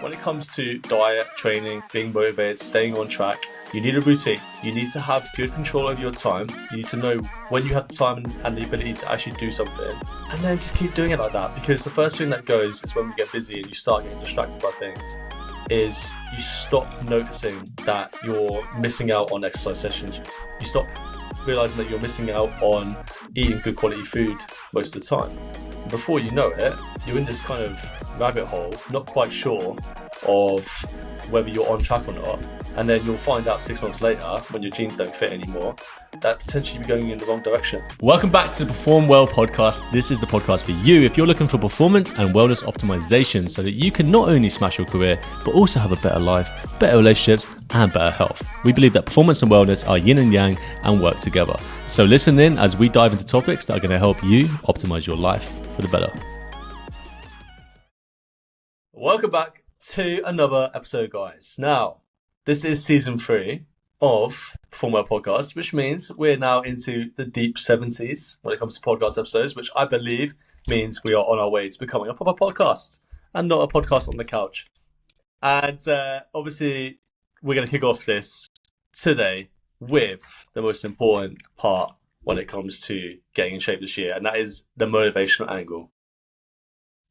When it comes to diet, training, being motivated, staying on track, you need a routine. You need to have good control over your time. You need to know when you have the time and the ability to actually do something. And then just keep doing it like that, because the first thing that goes is when we get busy and you start getting distracted by things, is you stop noticing that you're missing out on exercise sessions. You stop realizing that you're missing out on eating good quality food most of the time. Before you know it, you're in this kind of rabbit hole, not quite sure of whether you're on track or not. And then you'll find out 6 months later, when your jeans don't fit anymore, that potentially you're going in the wrong direction. Welcome back to the Perform Well podcast. This is the podcast for you if you're looking for performance and wellness optimization so that you can not only smash your career, but also have a better life, better relationships, and better health. We believe that performance and wellness are yin and yang and work together. So listen in as we dive into topics that are going to help you optimize your life for the better. Welcome back to another episode, guys. Now, this is season 3 of Perform Well podcast, which means we're now into the deep 70s when it comes to podcast episodes, which I believe means we are on our way to becoming a proper podcast and not a podcast on the couch. And obviously, we're going to kick off this today with the most important part when it comes to getting in shape this year, and that is the motivational angle.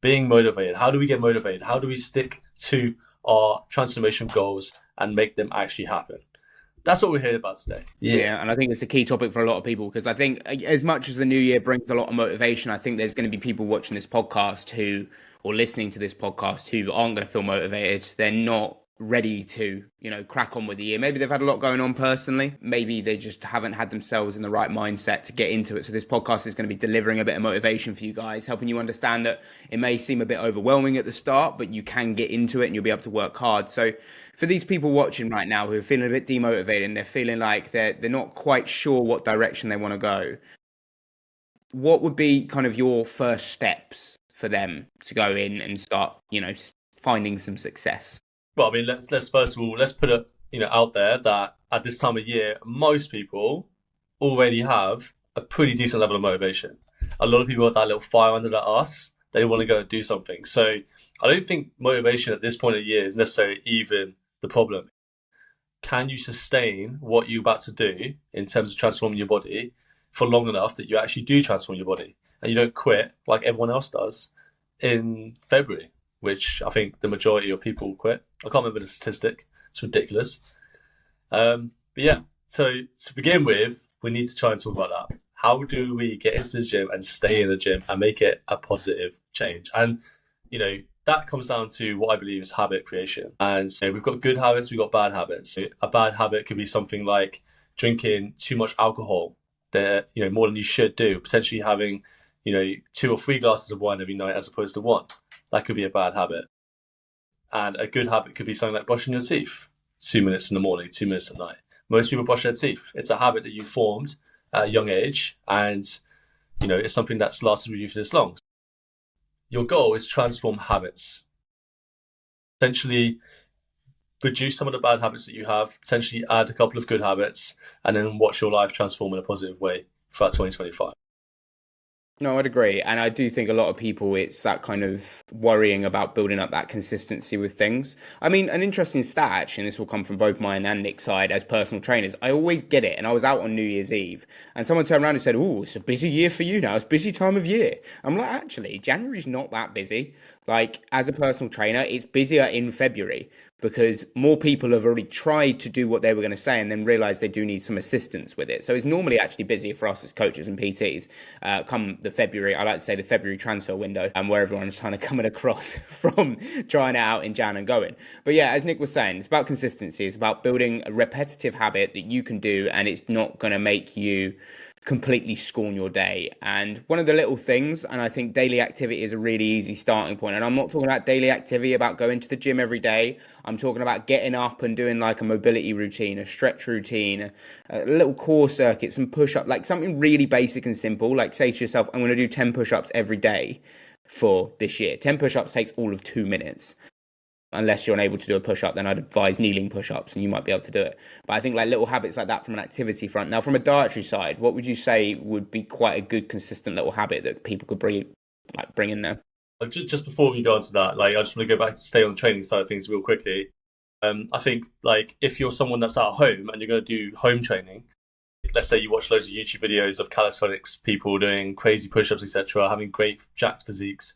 Being motivated. How do we get motivated? How do we stick to our transformation goals and make them actually happen? That's what we're here about today. Yeah, and I think it's a key topic for a lot of people, because I think as much as the new year brings a lot of motivation, I think there's going to be people watching this podcast or listening to this podcast who aren't going to feel motivated. They're not ready to, crack on with the year. Maybe they've had a lot going on personally. Maybe they just haven't had themselves in the right mindset to get into it. So this podcast is going to be delivering a bit of motivation for you guys, helping you understand that it may seem a bit overwhelming at the start, but you can get into it and you'll be able to work hard. So for these people watching right now who are feeling a bit demotivated and they're feeling like they're not quite sure what direction they want to go, what would be kind of your first steps for them to go in and start, finding some success? Well, I mean, let's first of all, let's put it, out there that at this time of year, most people already have a pretty decent level of motivation. A lot of people have that little fire under their arse. They want to go and do something. So I don't think motivation at this point of the year is necessarily even the problem. Can you sustain what you're about to do in terms of transforming your body for long enough that you actually do transform your body and you don't quit like everyone else does in February, which I think the majority of people quit. I can't remember the statistic. It's ridiculous. But yeah, so to begin with, we need to try and talk about that. How do we get into the gym and stay in the gym and make it a positive change? And, that comes down to what I believe is habit creation. And we've got good habits, we've got bad habits. A bad habit could be something like drinking too much alcohol, that, more than you should do, potentially having, 2 or 3 glasses of wine every night as opposed to 1. That could be a bad habit. And a good habit could be something like brushing your teeth 2 minutes in the morning, 2 minutes at night. Most people brush their teeth. It's a habit that you formed at a young age, and it's something that's lasted with you for this long. Your goal is to transform habits. Potentially reduce some of the bad habits that you have, potentially add a couple of good habits, and then watch your life transform in a positive way throughout 2025. No, I'd agree. And I do think a lot of people, it's that kind of worrying about building up that consistency with things. I mean, an interesting stat, actually, and this will come from both mine and Nick's side as personal trainers. I always get it. And I was out on New Year's Eve and someone turned around and said, "Oh, it's a busy year for you now. It's a busy time of year." I'm like, actually, January's not that busy. Like, as a personal trainer, it's busier in February because more people have already tried to do what they were going to say and then realized they do need some assistance with it. So it's normally actually busier for us as coaches and PTs come the February, I like to say the February transfer window, and where everyone's kind of coming across from trying it out in Jan and going. But yeah, as Nick was saying, it's about consistency. It's about building a repetitive habit that you can do, and it's not going to make you completely scorn your day. And one of the little things, and I think daily activity is a really easy starting point. And I'm not talking about daily activity about going to the gym every day. I'm talking about getting up and doing like a mobility routine, a stretch routine, a little core circuit, some push-up, like something really basic and simple. Like say to yourself, I'm going to do 10 push-ups every day for this year. 10 push-ups takes all of 2 minutes. Unless you're unable to do a push-up, then I'd advise kneeling push-ups and you might be able to do it. But I think like little habits like that from an activity front. Now, from a dietary side, what would you say would be quite a good, consistent little habit that people could bring in there? Just before we go on to that, like I just want to go back to stay on the training side of things real quickly. I think like if you're someone that's at home and you're going to do home training, let's say you watch loads of YouTube videos of calisthenics people doing crazy push-ups, etc., having great jacked physiques.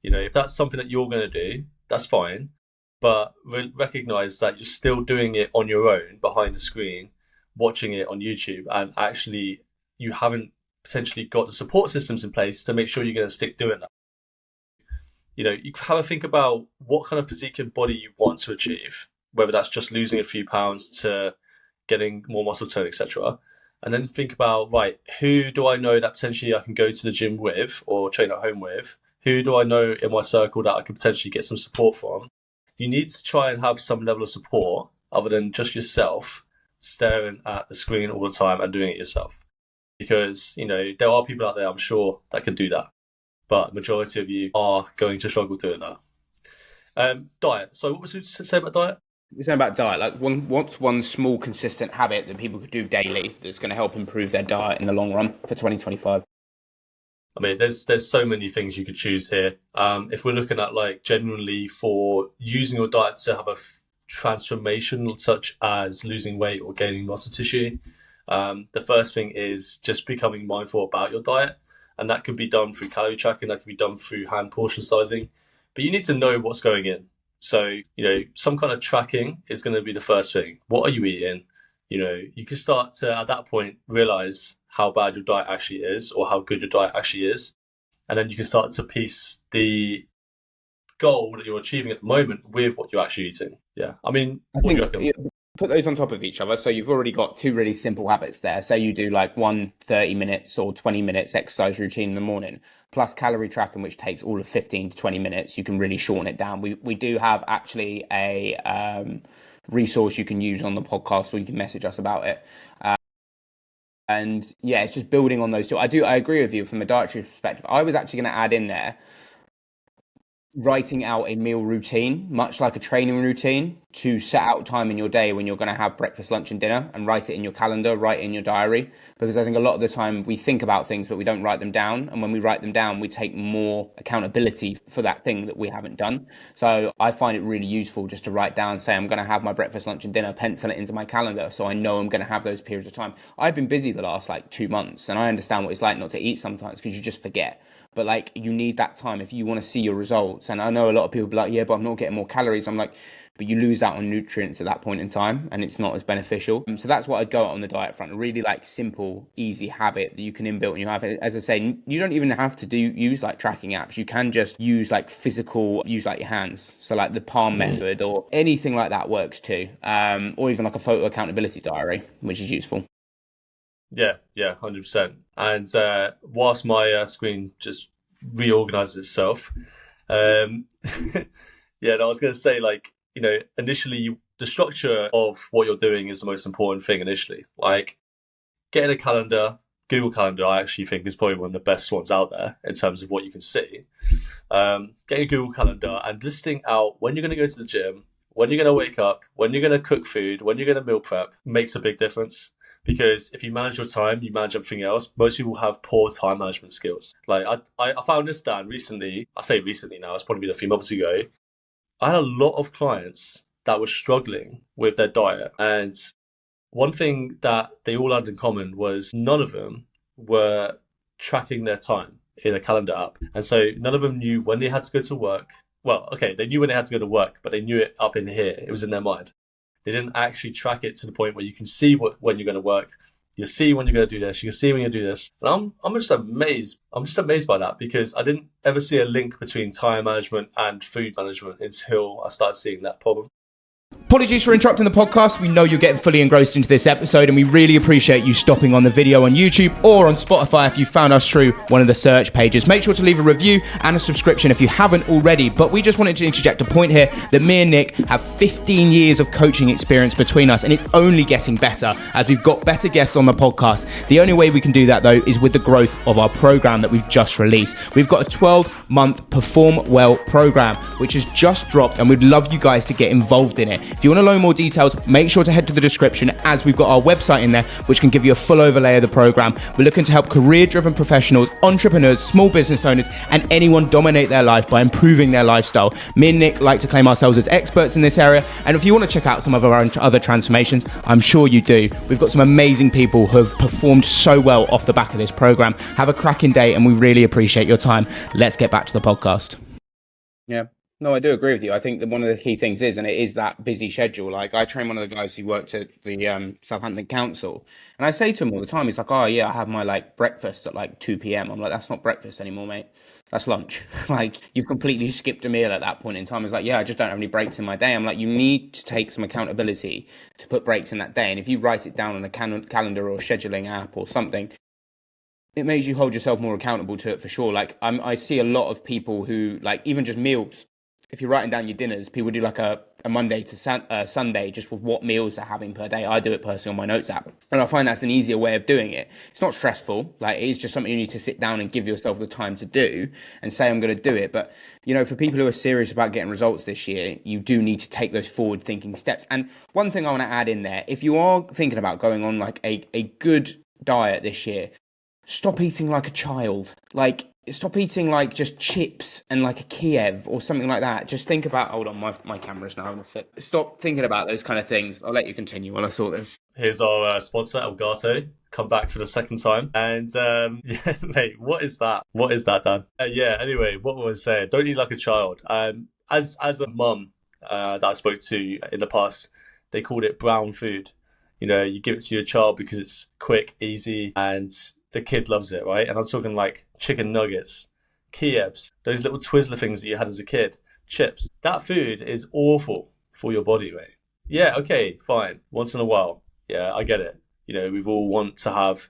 If that's something that you're going to do, that's fine. But recognize that you're still doing it on your own behind the screen, watching it on YouTube, and actually you haven't potentially got the support systems in place to make sure you're going to stick doing that. You have a think about what kind of physique and body you want to achieve, whether that's just losing a few pounds to getting more muscle tone, etc. And then think about, right, who do I know that potentially I can go to the gym with or train at home with? Who do I know in my circle that I could potentially get some support from? You need to try and have some level of support other than just yourself staring at the screen all the time and doing it yourself. Because, there are people out there, I'm sure, that can do that. But majority of you are going to struggle doing that. Diet. So what was it to say about diet? You're saying about diet, like what's one small consistent habit that people could do daily that's going to help improve their diet in the long run for 2025? I mean, there's so many things you could choose here. If we're looking at like generally for using your diet to have a transformation, such as losing weight or gaining muscle tissue, the first thing is just becoming mindful about your diet. And that can be done through calorie tracking, that can be done through hand portion sizing. But you need to know what's going in. So, some kind of tracking is going to be the first thing. What are you eating? You can start to, at that point, realize how bad your diet actually is or how good your diet actually is. And then you can start to piece the goal that you're achieving at the moment with what you're actually eating. Yeah. I mean, what do you reckon? Put those on top of each other. So you've already got two really simple habits there. Say you do like 30 minutes or 20 minutes exercise routine in the morning, plus calorie tracking, which takes all of 15 to 20 minutes. You can really shorten it down. We do have actually a resource you can use on the podcast, or you can message us about it. And yeah, it's just building on those two. I agree with you from a dietary perspective. I was actually going to add in there writing out a meal routine, much like a training routine, to set out time in your day when you're going to have breakfast, lunch and dinner, and write it in your calendar, write it in your diary. Because I think a lot of the time we think about things, but we don't write them down. And when we write them down, we take more accountability for that thing that we haven't done. So I find it really useful just to write down, say, I'm going to have my breakfast, lunch and dinner, pencil it into my calendar. So I know I'm going to have those periods of time. I've been busy the last 2 months, and I understand what it's like not to eat sometimes because you just forget. But you need that time if you want to see your results. And I know a lot of people be like, yeah, but I'm not getting more calories. I'm like, but you lose out on nutrients at that point in time, and it's not as beneficial. So that's what I'd go on the diet front. A really simple, easy habit that you can inbuilt in your habit. As I say, you don't even have to use tracking apps. You can just use physical, use your hands. So the palm method or anything like that works too. Or even a photo accountability diary, which is useful. Yeah, 100%. And whilst my screen just reorganizes itself, I was going to say, initially, the structure of what you're doing is the most important thing initially. Getting a calendar, Google Calendar, I actually think is probably one of the best ones out there in terms of what you can see. Getting a Google Calendar and listing out when you're going to go to the gym, when you're going to wake up, when you're going to cook food, when you're going to meal prep makes a big difference. Because if you manage your time, you manage everything else. Most people have poor time management skills. I found this down recently. I say recently now, it's probably been a few months ago. I had a lot of clients that were struggling with their diet. And one thing that they all had in common was none of them were tracking their time in a calendar app. And so none of them knew when they had to go to work. Well, okay, they knew when they had to go to work, but they knew it up in here. It was in their mind. They didn't actually track it to the point where you can see when you're going to work. You see when you're going to do this. You can see when you do this. And I'm just amazed. I'm just amazed by that because I didn't ever see a link between time management and food management until I started seeing that problem. Apologies for interrupting the podcast. We know you're getting fully engrossed into this episode, and we really appreciate you stopping on the video on YouTube or on Spotify if you found us through one of the search pages. Make sure to leave a review and a subscription if you haven't already. But we just wanted to interject a point here that me and Nick have 15 years of coaching experience between us, and it's only getting better as we've got better guests on the podcast. The only way we can do that, though, is with the growth of our program that we've just released. We've got a 12-month Perform Well program, which has just dropped, and we'd love you guys to get involved in it. If you want to learn more details, make sure to head to the description, as we've got our website in there, which can give you a full overlay of the program. We're looking to help career-driven professionals, entrepreneurs, small business owners, and anyone dominate their life by improving their lifestyle. Me and Nick like to claim ourselves as experts in this area, and if you want to check out some of our other transformations, I'm sure you do. We've got some amazing people who have performed so well off the back of this program. Have a cracking day, and we really appreciate your time. Let's get back to the podcast. Yeah. No, I do agree with you. I think that one of the key things is, and it is that busy schedule. Like, I train one of the guys who worked at the Southampton Council, and I say to him all the time, he's like, "Oh yeah, I have my like breakfast at like 2 p.m." I'm like, "That's not breakfast anymore, mate. That's lunch." Like, you've completely skipped a meal at that point in time. It's like, "Yeah, I just don't have any breaks in my day." I'm like, you need to take some accountability to put breaks in that day, and if you write it down on a calendar or a scheduling app or something, it makes you hold yourself more accountable to it for sure. Like, I see a lot of people who, like, even just meals. If you're writing down your dinners, people do like a Monday to Sunday just with what meals they're having per day. I do it personally on my notes app, and I find that's an easier way of doing it. It's not stressful. Like, it is just something you need to sit down and give yourself the time to do and say, I'm going to do it. But, you know, for people who are serious about getting results this year, you do need to take those forward thinking steps. And one thing I want to add in there, if you are thinking about going on like a good diet this year, stop eating like a child. Like, stop eating like just chips and like a Kiev or something like that. Just think about, hold on, my camera's now on the fit. Stop thinking about those kind of things. I'll let you continue while I sort this. Here's our sponsor, Elgato, come back for the second time. And yeah, mate, what is that? What is that, Dan? Yeah, anyway, what was I saying? Don't eat like a child. As a mum that I spoke to in the past, they called it brown food. You know, you give it to your child because it's quick, easy, and the kid loves it, right? And I'm talking like chicken nuggets, Kievs, those little Twizzler things that you had as a kid, chips. That food is awful for your body, mate. Yeah, okay, fine. Once in a while. Yeah, I get it. You know, we've all want to have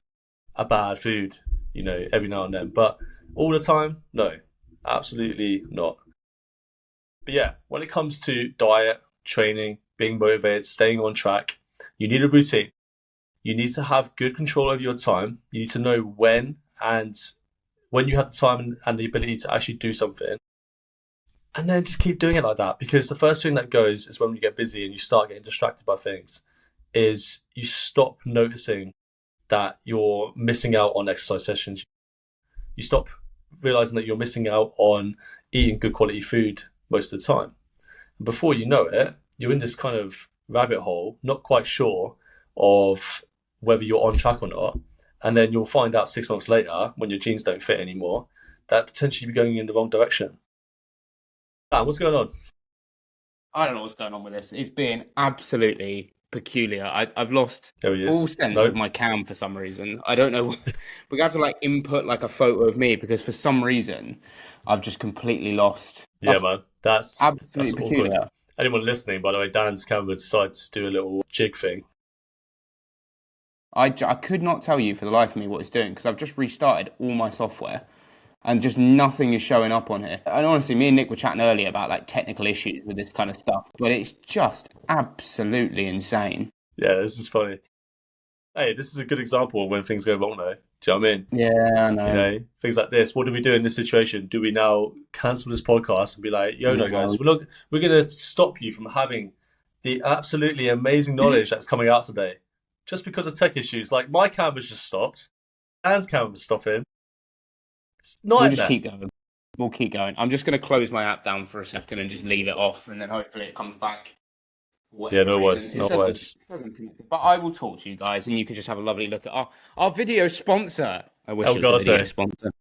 a bad food, you know, every now and then. But all the time? No, absolutely not. But yeah, when it comes to diet, training, being motivated, staying on track, you need a routine. You need to have good control over your time. You need to know when you have the time and the ability to actually do something. And then just keep doing it like that. Because the first thing that goes is when you get busy and you start getting distracted by things, is you stop noticing that you're missing out on exercise sessions. You stop realizing that you're missing out on eating good quality food most of the time. And before you know it, you're in this kind of rabbit hole, not quite sure of whether you're on track or not. And then you'll find out 6 months later, when your jeans don't fit anymore, that potentially you're going in the wrong direction. Dan, what's going on? I don't know what's going on with this. It's been absolutely peculiar. I've lost There he is. all sense of my cam for some reason. I don't know. We're going to have to like input like a photo of me, because for some reason I've just completely lost. Yeah, man. That's absolutely peculiar. Awkward. Anyone listening, by the way, Dan's camera decided to do a little jig thing. I could not tell you for the life of me what it's doing, because I've just restarted all my software and just nothing is showing up on here. And honestly, me and Nick were chatting earlier about like technical issues with this kind of stuff, but it's just absolutely insane. Yeah, this is funny. Hey, this is a good example of when things go wrong, though. Do you know what I mean? Yeah, I know. You know, things like this. What do we do in this situation? Do we now cancel this podcast and be like, yo, no, guys, we're going to stop you from having the absolutely amazing knowledge that's coming out today? Just because of tech issues. Like, my camera's just stopped. Dan's camera's stopping. It's not We'll just keep going. We'll keep going. I'm just going to close my app down for a second and just leave it off, and then hopefully it comes back. Yeah, no worries. No worries. But I will talk to you guys, and you can just have a lovely look at our video sponsor. I wish it was a video sponsor.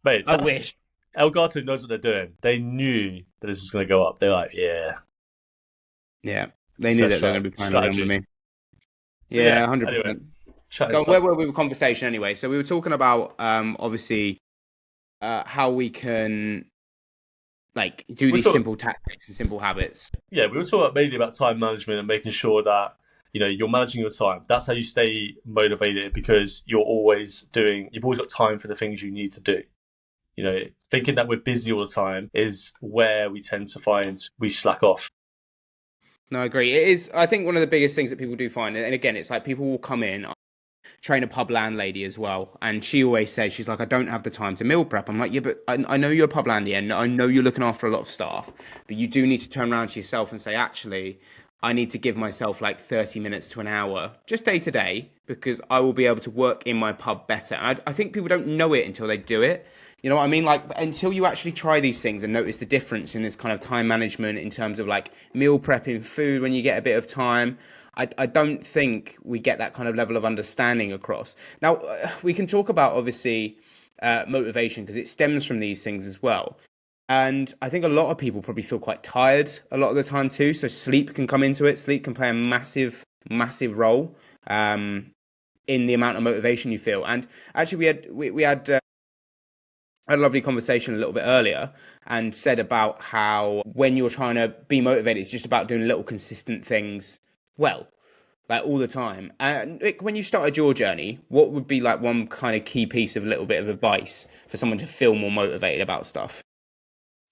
Mate, I wish. Elgato knows what they're doing. They knew that this was going to go up. They're like, yeah. Yeah, they knew that they were going to be playing around with me. So, yeah, 100%. Anyway, where were we with conversation anyway? So we were talking about, obviously, how we can like do these simple tactics and simple habits. Yeah, we were talking mainly about time management and making sure that, you know, you're managing your time. That's how you stay motivated, because you've always got time for the things you need to do. You know, thinking that we're busy all the time is where we tend to find we slack off. No, I agree. It is, I think, one of the biggest things that people do find, and again, it's like people will come in, train a pub landlady as well, and she always says, she's like, I don't have the time to meal prep. I'm like, yeah, but I know you're a pub landlady and I know you're looking after a lot of staff, but you do need to turn around to yourself and say, actually, I need to give myself like 30 minutes to an hour just day to day, because I will be able to work in my pub better. And I think people don't know it until they do it. You know what I mean? Like, until you actually try these things and notice the difference in this kind of time management in terms of like meal prepping food when you get a bit of time, I don't think we get that kind of level of understanding across. Now, we can talk about, obviously, motivation, because it stems from these things as well. And I think a lot of people probably feel quite tired a lot of the time too. So sleep can come into it. Sleep can play a massive, massive role in the amount of motivation you feel. And actually, we had a lovely conversation a little bit earlier and said about how when you're trying to be motivated, it's just about doing little consistent things well, like all the time. And when you started your journey, what would be like one kind of key piece of a little bit of advice for someone to feel more motivated about stuff?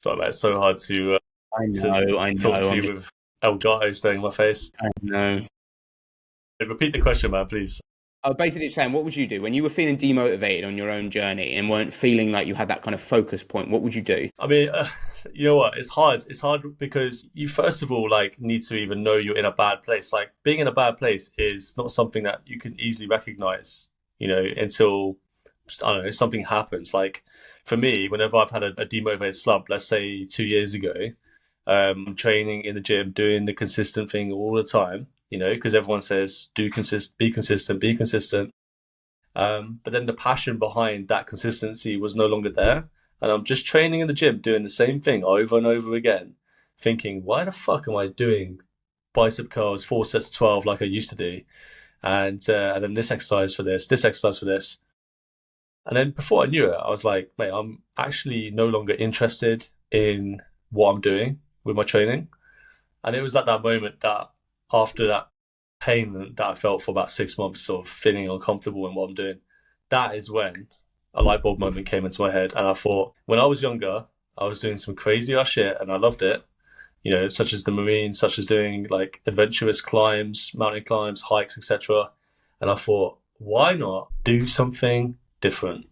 So that's so hard to I know. talk to you with Elgato staring in my face. I know. Repeat the question, man, please. I was basically saying, what would you do when you were feeling demotivated on your own journey and weren't feeling like you had that kind of focus point? What would you do? I mean, you know what? It's hard. It's hard because you first of all like need to even know you're in a bad place. Like being in a bad place is not something that you can easily recognize, you know, until I don't know, something happens. Like for me, whenever I've had a demotivated slump, let's say 2 years ago, I'm training in the gym, doing the consistent thing all the time. You know, because everyone says be consistent. But then the passion behind that consistency was no longer there. And I'm just training in the gym, doing the same thing over and over again, thinking, why the fuck am I doing bicep curls, 4 sets of 12 like I used to do? And then this exercise for this exercise for this. And then before I knew it, I was like, mate, I'm actually no longer interested in what I'm doing with my training. And it was at that moment that after that pain that I felt for about 6 months of feeling uncomfortable in what I'm doing, that is when a light bulb moment came into my head. And I thought, when I was younger, I was doing some crazy ass shit and I loved it, you know, such as the Marines, such as doing like adventurous climbs, mountain climbs, hikes, etc. And I thought, why not do something different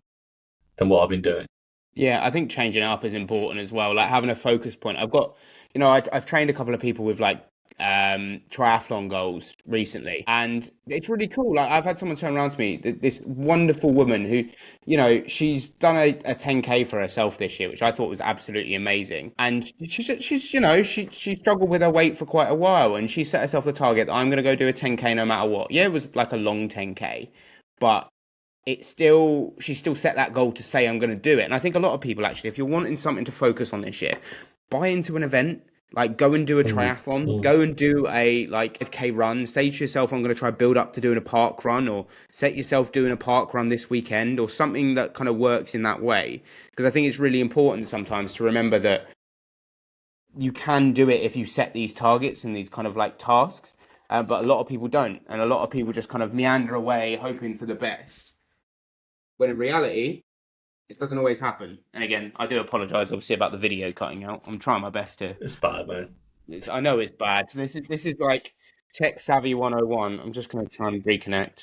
than what I've been doing? Yeah, I think changing up is important as well. Like having a focus point. I've got, you know, I've trained a couple of people with like triathlon goals recently, and it's really cool. Like I've had someone turn around to me, this wonderful woman who, you know, she's done a 10K for herself this year, which I thought was absolutely amazing. And she's you know, she struggled with her weight for quite a while, and she set herself the target that I'm going to go do a 10K no matter what. Yeah, it was like a long 10K, but she still set that goal to say I'm going to do it. And I think a lot of people, actually, if you're wanting something to focus on this year, buy into an event. Like go and do a triathlon, go and do a like 5K run. Say to yourself, I'm going to try build up to doing a park run, or set yourself doing a park run this weekend, or something that kind of works in that way. Because I think it's really important sometimes to remember that you can do it if you set these targets and these kind of like tasks, but a lot of people don't. And a lot of people just kind of meander away hoping for the best, when in reality, it doesn't always happen. And again, I do apologise, obviously, about the video cutting out. I'm trying my best to. It's bad, man. I know it's bad. This is like tech savvy 101. I'm just going to try and reconnect.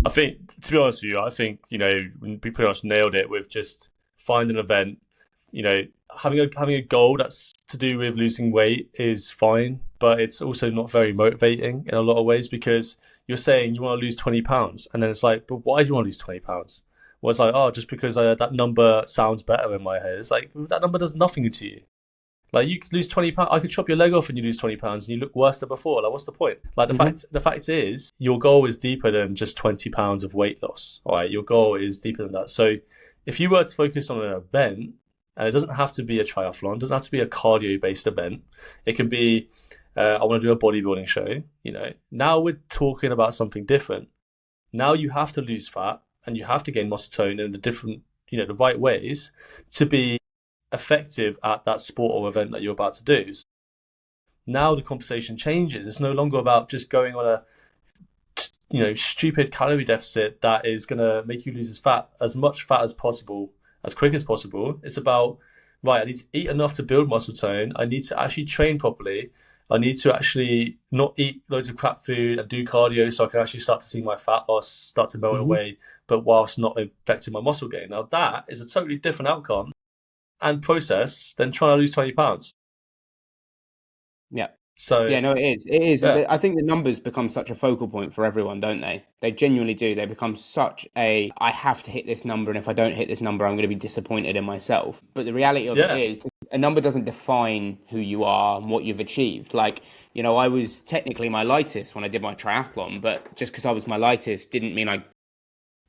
I think, to be honest with you, I think, you know, we pretty much nailed it with just finding an event. You know, having a goal that's to do with losing weight is fine, but it's also not very motivating in a lot of ways, because you're saying you want to lose 20 pounds, and then it's like, but why do you want to lose 20 pounds? Well, it's like, oh, just because that number sounds better in my head. It's like, that number does nothing to you. Like, you could lose 20 pounds. I could chop your leg off and you lose 20 pounds and you look worse than before. Like, what's the point? Like, the fact is, your goal is deeper than just 20 pounds of weight loss. All right, your goal is deeper than that. So if you were to focus on an event, and it doesn't have to be a triathlon, it doesn't have to be a cardio-based event. It can be, I want to do a bodybuilding show, you know. Now we're talking about something different. Now you have to lose fat, and you have to gain muscle tone in the different, you know, the right ways to be effective at that sport or event that you're about to do. So now the conversation changes. It's no longer about just going on a, you know, stupid calorie deficit that is going to make you lose as much fat as possible, as quick as possible. It's about, right, I need to eat enough to build muscle tone. I need to actually train properly. I need to actually not eat loads of crap food and do cardio so I can actually start to see my fat loss start to melt away, but whilst not affecting my muscle gain. Now that is a totally different outcome and process than trying to lose 20 pounds. Yeah. So Yeah, no, it is. It is. yeah. I think the numbers become such a focal point for everyone, don't they? They genuinely do. They become such a, I have to hit this number, and if I don't hit this number, I'm going to be disappointed in myself. But the reality of it is, a number doesn't define who you are and what you've achieved. Like, you know, I was technically my lightest when I did my triathlon, but just because I was my lightest didn't mean I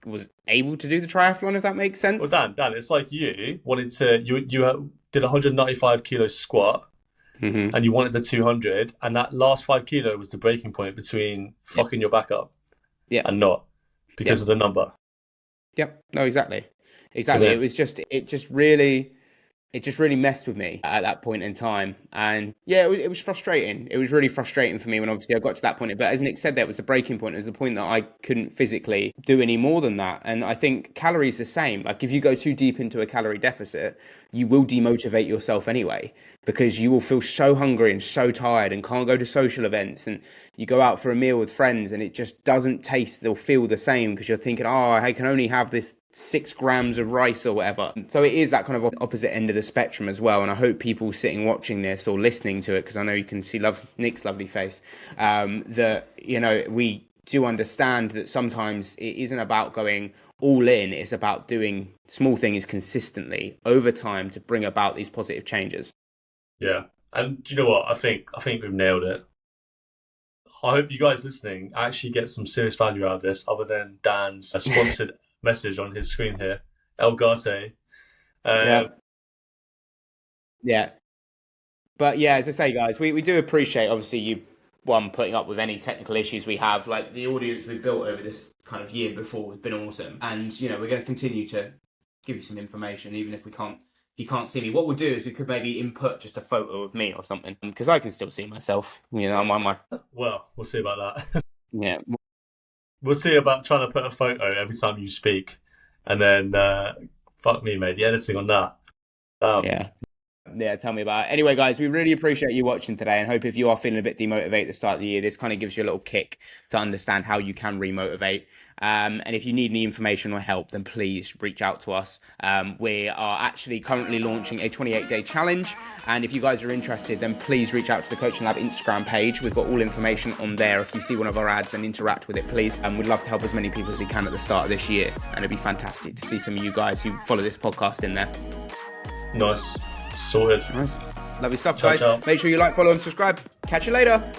was able to do the triathlon, if that makes sense. Well, Dan, it's like you wanted to, you did 195 kilo squat. And you wanted the 200, and that last 5 kilo was the breaking point between fucking your back up and not because of the number. Yep. No, exactly. It was just, it just really messed with me at that point in time. And yeah, it was frustrating. It was really frustrating for me when obviously I got to that point. But as Nick said, that was the breaking point. It was the point that I couldn't physically do any more than that. And I think calories the same. Like if you go too deep into a calorie deficit, you will demotivate yourself anyway, because you will feel so hungry and so tired and can't go to social events, and you go out for a meal with friends and it just doesn't taste or feel the same because you're thinking, oh, I can only have this 6 grams of rice or whatever. So it is that kind of opposite end of the spectrum as well. And I hope people sitting watching this or listening to it, because I know you can see Nick's lovely face, that, you know, we do understand that sometimes it isn't about going all in. It's about doing small things consistently over time to bring about these positive changes. Yeah. And do you know what? I think we've nailed it. I hope you guys listening actually get some serious value out of this, other than Dan's sponsored message on his screen here. El Garte. Yeah. But yeah, as I say, guys, we do appreciate, obviously, you putting up with any technical issues we have. Like the audience we've built over this kind of year before has been awesome. And, you know, we're going to continue to give you some information, even if you can't see me. What we'll do is we could maybe input just a photo of me or something, because I can still see myself, you know, on my... Well, we'll see about that. Yeah. We'll see about trying to put a photo every time you speak. And then, fuck me, mate, the editing on that. Yeah, tell me about it. Anyway, guys, we really appreciate you watching today, and hope if you are feeling a bit demotivated at the start of the year, this kind of gives you a little kick to understand how you can remotivate. And if you need any information or help, then please reach out to us. We are actually currently launching a 28-day challenge, and if you guys are interested, then please reach out to the Coaching Lab Instagram page. We've got all information on there. If you see one of our ads, then interact with it, please. And we'd love to help as many people as we can at the start of this year, and it'd be fantastic to see some of you guys who follow this podcast in there. Nice. Sorted. Nice. Lovely stuff, Ciao, guys. ciao. Make sure you like, follow, and subscribe. Catch you later.